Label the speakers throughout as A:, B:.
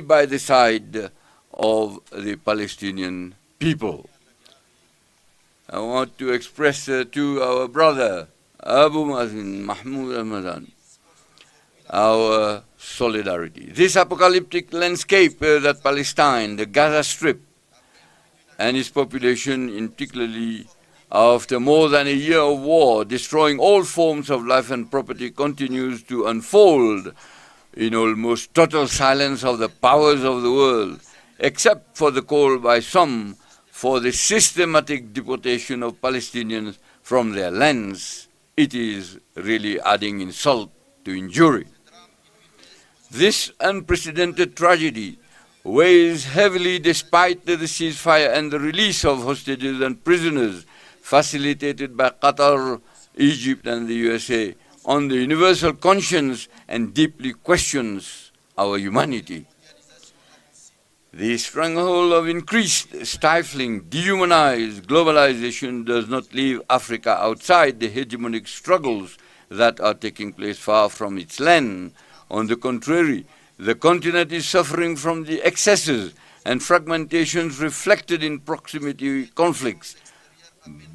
A: by the side of the Palestinian people. I want to express to our brother Abu Mazin Mahmoud Ramadan our solidarity. This apocalyptic landscape that Palestine, the Gaza Strip, and its population, in particularly after more than a year of war, destroying all forms of life and property, continues to unfold in almost total silence of the powers of the world, except for the call by some for the systematic deportation of Palestinians from their lands. It is really adding insult to injury. This unprecedented tragedy weighs heavily despite the ceasefire and the release of hostages and prisoners facilitated by Qatar, Egypt and the USA on the universal conscience and deeply questions our humanity. The stranglehold of increased, stifling, dehumanized globalization does not leave Africa outside the hegemonic struggles that are taking place far from its land. On the contrary, the continent is suffering from the excesses and fragmentations reflected in proximity conflicts,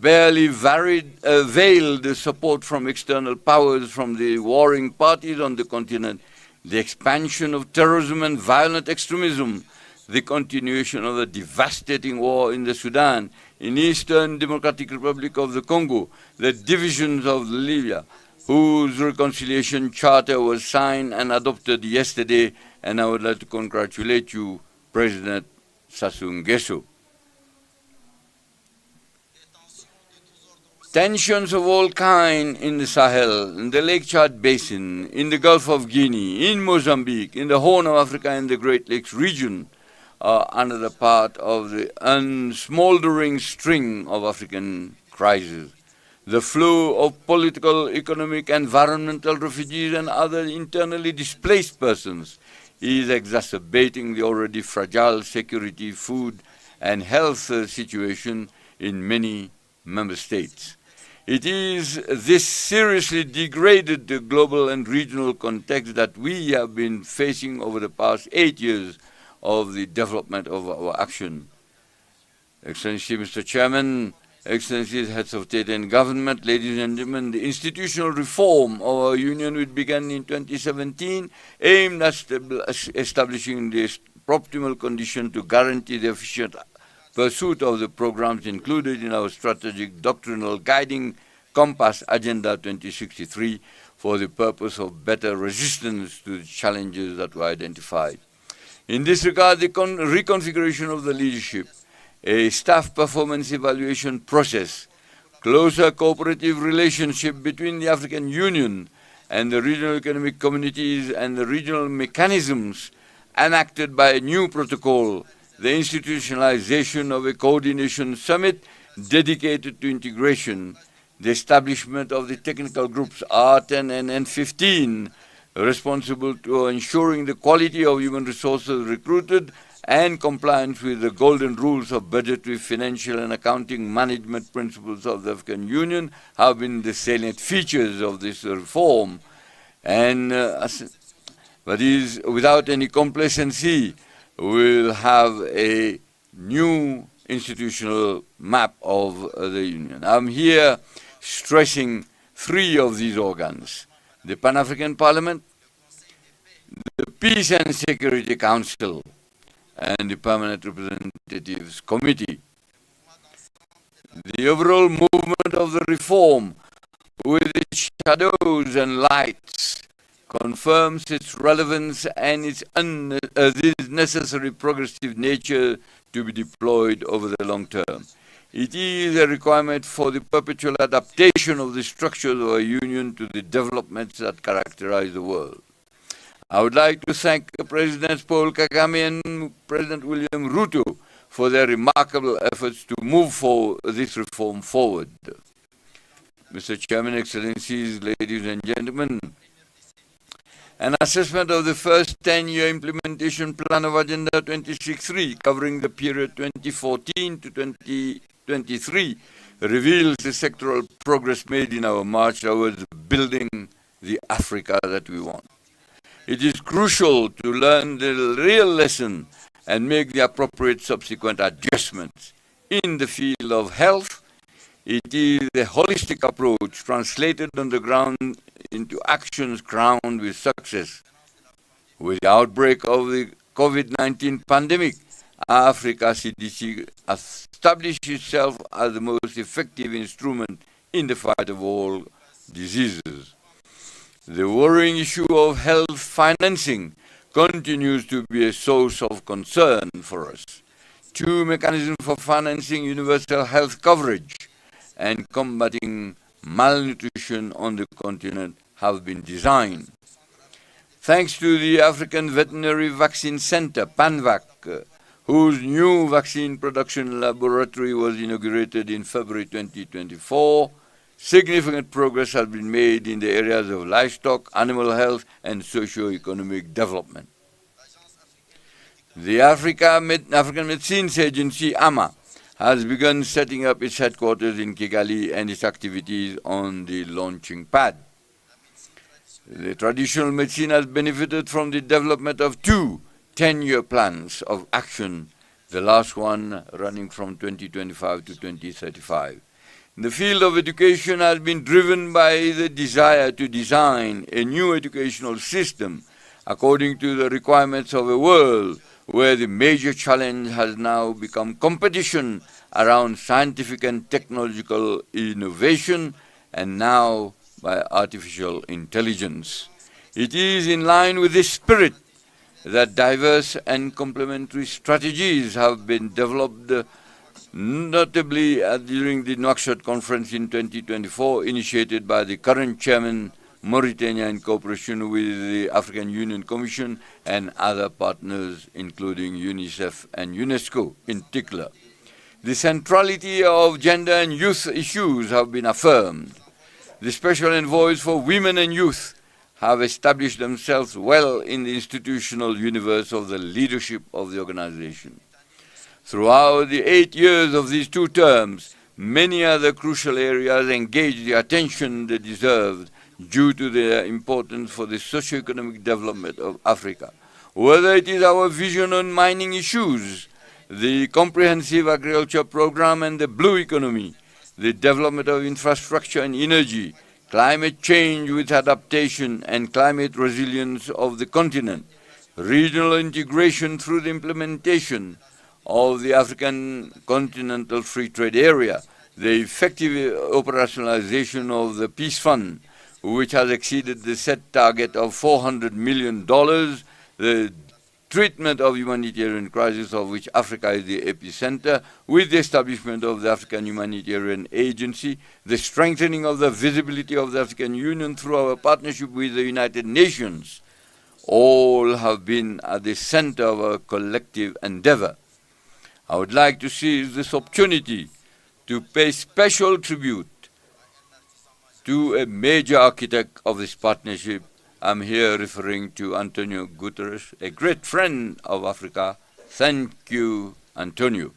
A: barely veiled support from external powers from the warring parties on the continent, the expansion of terrorism and violent extremism, the continuation of the devastating war in the Sudan, in Eastern Democratic Republic of the Congo, the divisions of Libya, whose reconciliation charter was signed and adopted yesterday, and I would like to congratulate you, President Sassou Nguesso. Tensions of all kinds in the Sahel, in the Lake Chad Basin, in the Gulf of Guinea, in Mozambique, in the Horn of Africa and the Great Lakes region are another part of the unsmoldering string of African crises. The flow of political, economic, environmental refugees and other internally displaced persons is exacerbating the already fragile security, food, and health situation in many member states. It is this seriously degraded global and regional context that we have been facing over the past 8 years of the development of our action. Excellency, Mr. Chairman, Excellencies, Heads of State and Government, ladies and gentlemen, the institutional reform of our Union, which began in 2017, aimed at establishing the optimal condition to guarantee the efficient pursuit of the programs included in our strategic doctrinal guiding compass Agenda 2063 for the purpose of better resistance to the challenges that were identified. In this regard, the reconfiguration of the leadership, a staff performance evaluation process, closer cooperative relationship between the African Union and the regional economic communities and the regional mechanisms enacted by a new protocol, the institutionalization of a coordination summit dedicated to integration, the establishment of the technical groups R10 and N15 responsible to ensuring the quality of human resources recruited and compliance with the golden rules of budgetary, financial and accounting management principles of the African Union have been the salient features of this reform. And but is without any complacency, we'll have a new institutional map of the Union. I'm here stressing 3 of these organs: the Pan-African Parliament, the Peace and Security Council, and the Permanent Representatives Committee. The overall movement of the reform, with its shadows and lights, confirms its relevance and its necessary progressive nature to be deployed over the long term. It is a requirement for the perpetual adaptation of the structures of our Union to the developments that characterize the world. I would like to thank President Paul Kagame and President William Ruto for their remarkable efforts to move this reform forward. Mr. Chairman, Excellencies, ladies and gentlemen, an assessment of the first 10-year implementation plan of Agenda 2063, covering the period 2014 to 2023, reveals the sectoral progress made in our march towards building the Africa that we want. It is crucial to learn the real lesson and make the appropriate subsequent adjustments. In the field of health, it is a holistic approach translated on the ground into actions crowned with success. With the outbreak of the COVID-19 pandemic, Africa CDC established itself as the most effective instrument in the fight of all diseases. The worrying issue of health financing continues to be a source of concern for us. Two mechanisms for financing universal health coverage and combating malnutrition on the continent have been designed. Thanks to the African Veterinary Vaccine Center, PANVAC, whose new vaccine production laboratory was inaugurated in February 2024, significant progress has been made in the areas of livestock, animal health, and socio-economic development. The African Medicines Agency, AMA, has begun setting up its headquarters in Kigali and its activities on the launching pad. The traditional medicine has benefited from the development of two 10-year plans of action, the last one running from 2025 to 2035. The field of education has been driven by the desire to design a new educational system according to the requirements of a world where the major challenge has now become competition around scientific and technological innovation, and now by artificial intelligence. It is in line with this spirit that diverse and complementary strategies have been developed, notably during the Nouakchott conference in 2024, initiated by the current chairman, Mauritania, in cooperation with the African Union Commission and other partners, including UNICEF and UNESCO in particular. The centrality of gender and youth issues have been affirmed. The special envoys for women and youth have established themselves well in the institutional universe of the leadership of the organization. Throughout the 8 years of these two terms, many other crucial areas engaged the attention they deserved due to their importance for the socio-economic development of Africa. Whether it is our vision on mining issues, the comprehensive agriculture program and the blue economy, the development of infrastructure and energy, climate change with adaptation and climate resilience of the continent, regional integration through the implementation of the African Continental Free Trade Area, the effective operationalization of the Peace Fund, which has exceeded the set target of $400 million, the treatment of humanitarian crisis of which Africa is the epicenter, with the establishment of the African Humanitarian Agency, the strengthening of the visibility of the African Union through our partnership with the United Nations, all have been at the center of our collective endeavor. I would like to seize this opportunity to pay special tribute to a major architect of this partnership. I'm here referring to Antonio Guterres, a great friend of Africa. Thank you, Antonio.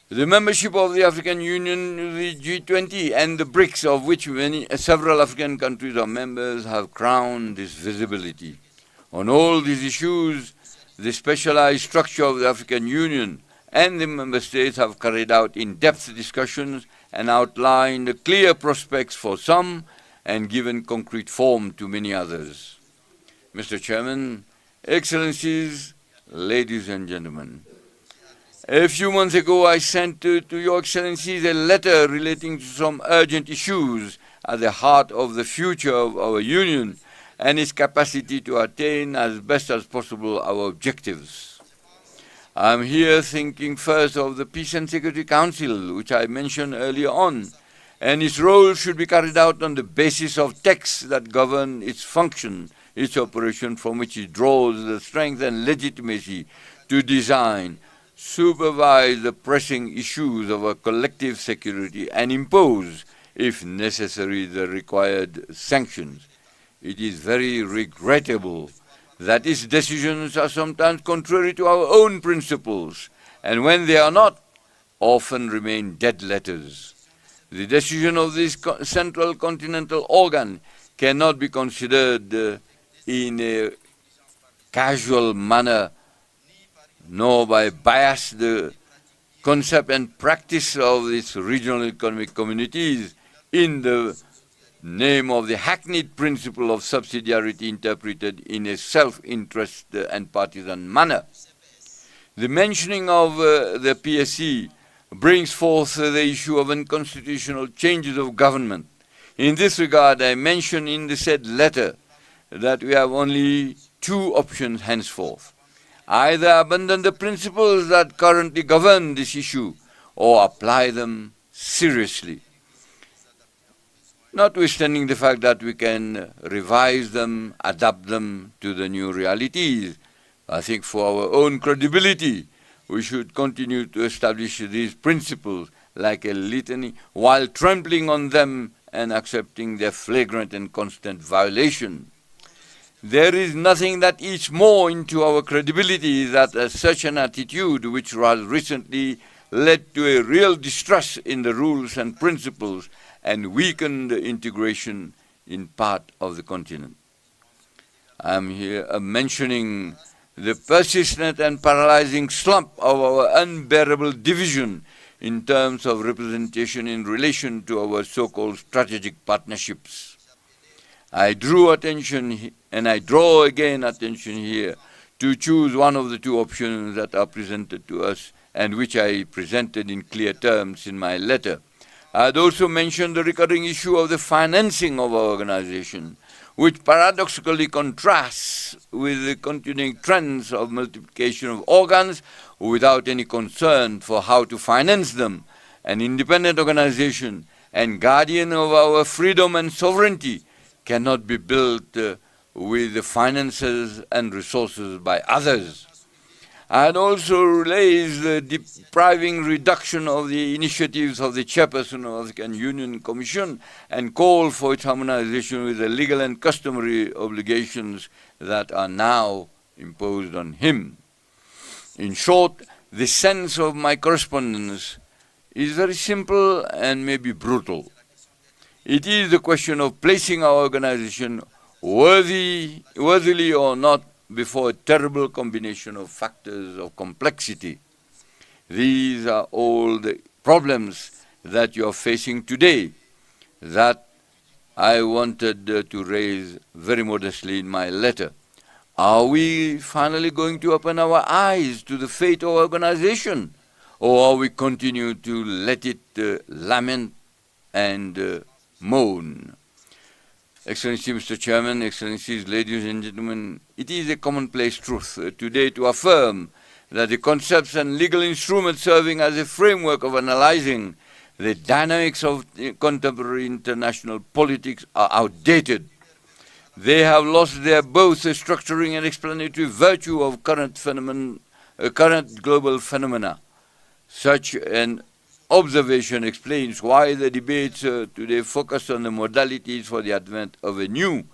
A: The membership of the African Union, the G20, and the BRICS, of which several African countries are members, have crowned this visibility. On all these issues, the specialized structure of the African Union and the member states have carried out in-depth discussions and outlined the clear prospects for some and given concrete form to many others. Mr. Chairman, Excellencies, ladies and gentlemen, a few months ago I sent to Your Excellencies a letter relating to some urgent issues at the heart of the future of our Union and its capacity to attain as best as possible our objectives. I'm here thinking first of the Peace and Security Council, which I mentioned earlier on, and its role should be carried out on the basis of texts that govern its function, its operation, from which it draws the strength and legitimacy to design, supervise the pressing issues of our collective security, and impose, if necessary, the required sanctions. It is very regrettable that its decisions are sometimes contrary to our own principles, and when they are not, often remain dead letters. The decision of this central continental organ cannot be considered in a casual manner, nor by bias the concept and practice of these regional economic communities in the name of the hackneyed principle of subsidiarity interpreted in a self-interest and partisan manner. The mentioning of the PSC brings forth the issue of unconstitutional changes of government. In this regard, I mention in the said letter that we have only two options henceforth: either abandon the principles that currently govern this issue or apply them seriously, notwithstanding the fact that we can revise them, adapt them to the new realities. I think for our own credibility, we should continue to establish these principles like a litany while trampling on them and accepting their flagrant and constant violation. There is nothing that eats more into our credibility than such an attitude, which has recently led to a real distrust in the rules and principles and weakened integration in part of the continent. I am here mentioning the persistent and paralyzing slump of our unbearable division in terms of representation in relation to our so-called strategic partnerships. I drew attention, and I draw again attention here, to choose one of the two options that are presented to us and which I presented in clear terms in my letter. I had also mentioned the recurring issue of the financing of our organization, which paradoxically contrasts with the continuing trends of multiplication of organs without any concern for how to finance them. An independent organization and guardian of our freedom and sovereignty cannot be built with the finances and resources by others. I had also raised the depriving reduction of the initiatives of the chairperson of the African Union Commission and called for its harmonization with the legal and customary obligations that are now imposed on him. In short, the sense of my correspondence is very simple and maybe brutal. It is the question of placing our organization worthily or not before a terrible combination of factors of complexity. These are all the problems that you are facing today that I wanted to raise very modestly in my letter. Are we finally going to open our eyes to the fate of our organization, or are we continue to let it lament and moan? Excellency Mr. Chairman, Excellencies, ladies and gentlemen, it is a commonplace truth today to affirm that the concepts and legal instruments serving as a framework of analyzing the dynamics of contemporary international politics are outdated. They have lost their both structuring and explanatory virtue of current global phenomena. Such an observation explains why the debates today focus on the modalities for the advent of a new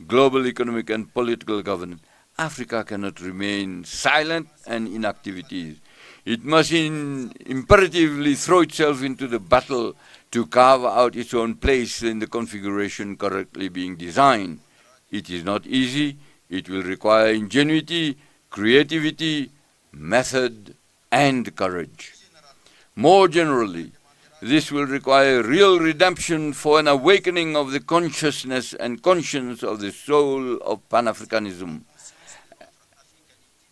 A: global economic and political governance. Africa cannot remain silent and in activities. It must imperatively throw itself into the battle to carve out its own place in the configuration currently being designed. It is not easy. It will require ingenuity, creativity, method, and courage. More generally, this will require real redemption for an awakening of the consciousness and conscience of the soul of Pan-Africanism,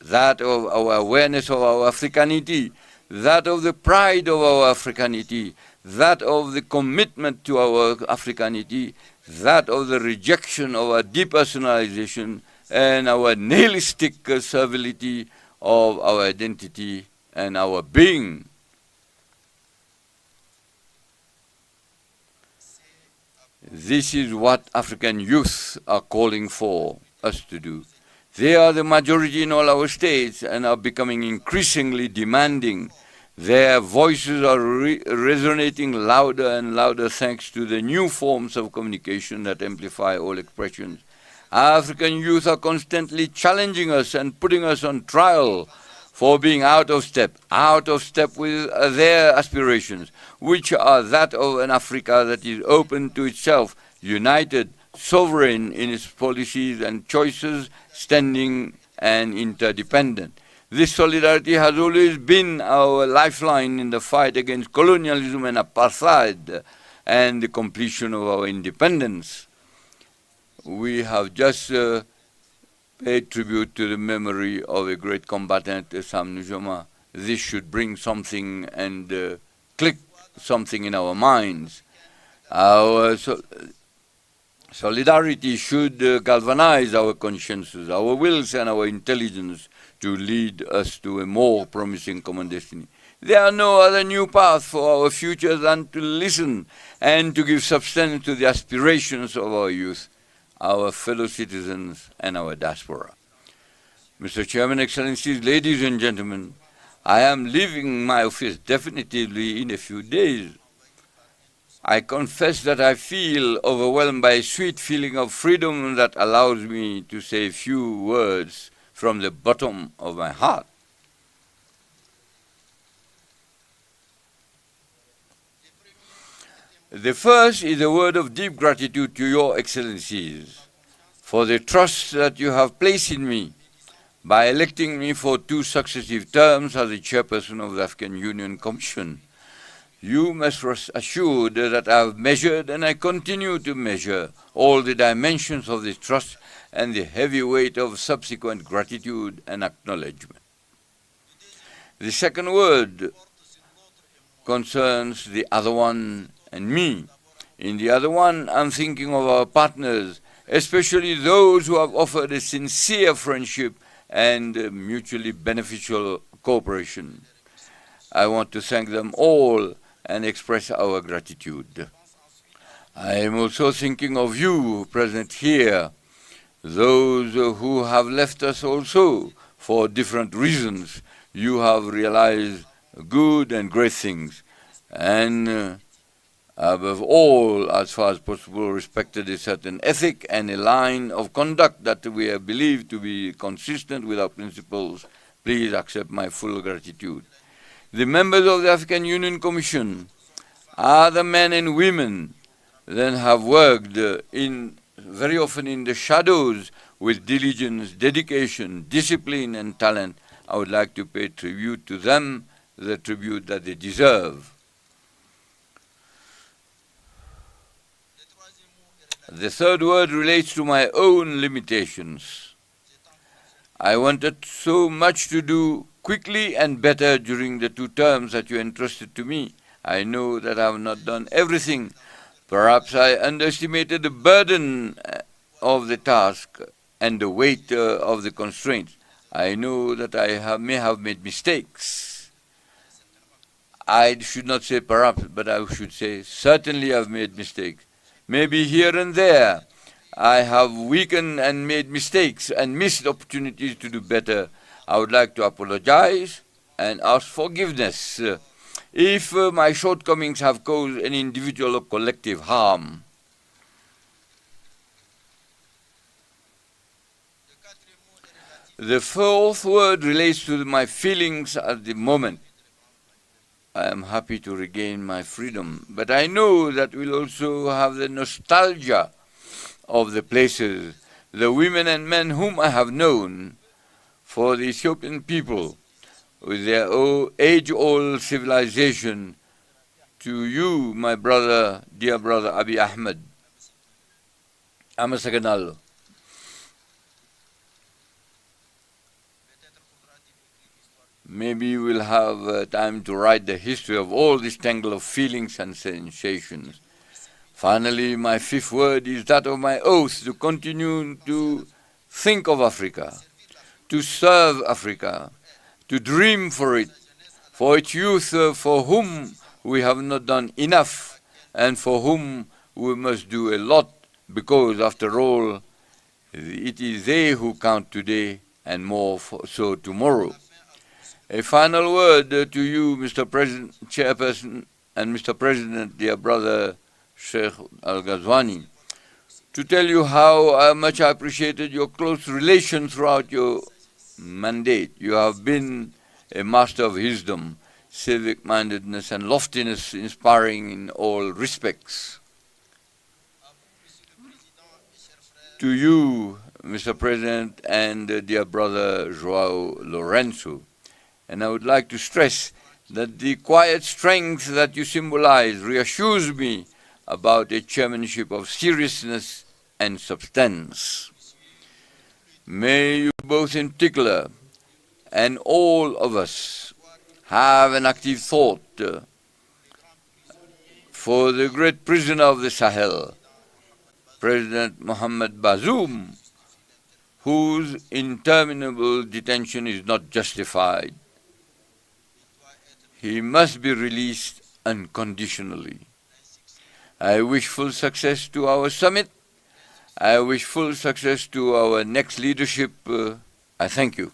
A: that of our awareness of our Africanity, that of the pride of our Africanity, that of the commitment to our Africanity, that of the rejection of our depersonalization and our nihilistic servility of our identity and our being. This is what African youth are calling for us to do. They are the majority in all our states and are becoming increasingly demanding. Their voices are resonating louder and louder thanks to the new forms of communication that amplify all expressions. African youth are constantly challenging us and putting us on trial for being out of step with their aspirations, which are that of an Africa that is open to itself, united, sovereign in its policies and choices, standing and interdependent. This solidarity has always been our lifeline in the fight against colonialism and apartheid and the completion of our independence. We have just paid tribute to the memory of a great combatant, Sam Nujoma. This should bring something and click something in our minds. Our solidarity should galvanize our consciences, our wills and our intelligence to lead us to a more promising common destiny. There are no other new path for our future than to listen and to give substance to the aspirations of our youth, our fellow citizens and our diaspora. Mr. Chairman, Excellencies, ladies and gentlemen, I am leaving my office definitively in a few days. I confess that I feel overwhelmed by a sweet feeling of freedom that allows me to say a few words from the bottom of my heart. The first is a word of deep gratitude to Your Excellencies for the trust that you have placed in me by electing me for 2 successive terms as the chairperson of the African Union Commission. You must rest assured that I have measured and I continue to measure all the dimensions of this trust and the heavy weight of subsequent gratitude and acknowledgement. The second word concerns the other one and me. In the other one, I'm thinking of our partners, especially those who have offered a sincere friendship and mutually beneficial cooperation. I want to thank them all and express our gratitude. I am also thinking of you present here, those who have left us also for different reasons. You have realized good and great things, and above all, as far as possible, respected a certain ethic and a line of conduct that we have believed to be consistent with our principles. Please accept my full gratitude. The members of the African Union Commission are the men and women that have worked very often in the shadows with diligence, dedication, discipline, and talent. I would like to pay tribute to them, the tribute that they deserve. The third word relates to my own limitations. I wanted so much to do quickly and better during the 2 terms that you entrusted to me. I know that I have not done everything. Perhaps I underestimated the burden of the task and the weight of the constraints. I know that I may have made mistakes. I should not say perhaps, but I should say certainly I've made mistakes. Maybe here and there I have weakened and made mistakes and missed opportunities to do better. I would like to apologize and ask forgiveness if my shortcomings have caused any individual or collective harm. The fourth word relates to my feelings at the moment. I am happy to regain my freedom, but I know that we'll also have the nostalgia of the places, the women and men whom I have known, for the Ethiopian people, with their age-old civilization. To you, my brother, dear brother Abiy Ahmed, Amasaganal. Maybe we'll have time to write the history of all this tangle of feelings and sensations. Finally, my 5th word is that of my oath to continue to think of Africa, to serve Africa, to dream for its youth for whom we have not done enough and for whom we must do a lot, because after all, it is they who count today and more so tomorrow. A final word to you, Mr. President, Chairperson, and Mr. President, dear brother Sheikh Al-Ghazwani, to tell you how much I appreciated your close relation throughout your mandate. You have been a master of wisdom, civic-mindedness, and loftiness, inspiring in all respects. to you, Mr. President, and dear brother Joao Lorenzo. And I would like to stress that the quiet strength that you symbolize reassures me about a chairmanship of seriousness and substance. May you both in particular, and all of us, have an active thought for the great prisoner of the Sahel, President Mohamed Bazoum, whose interminable detention is not justified. He must be released unconditionally. I wish full success to our summit. I wish full success to our next leadership. I thank you.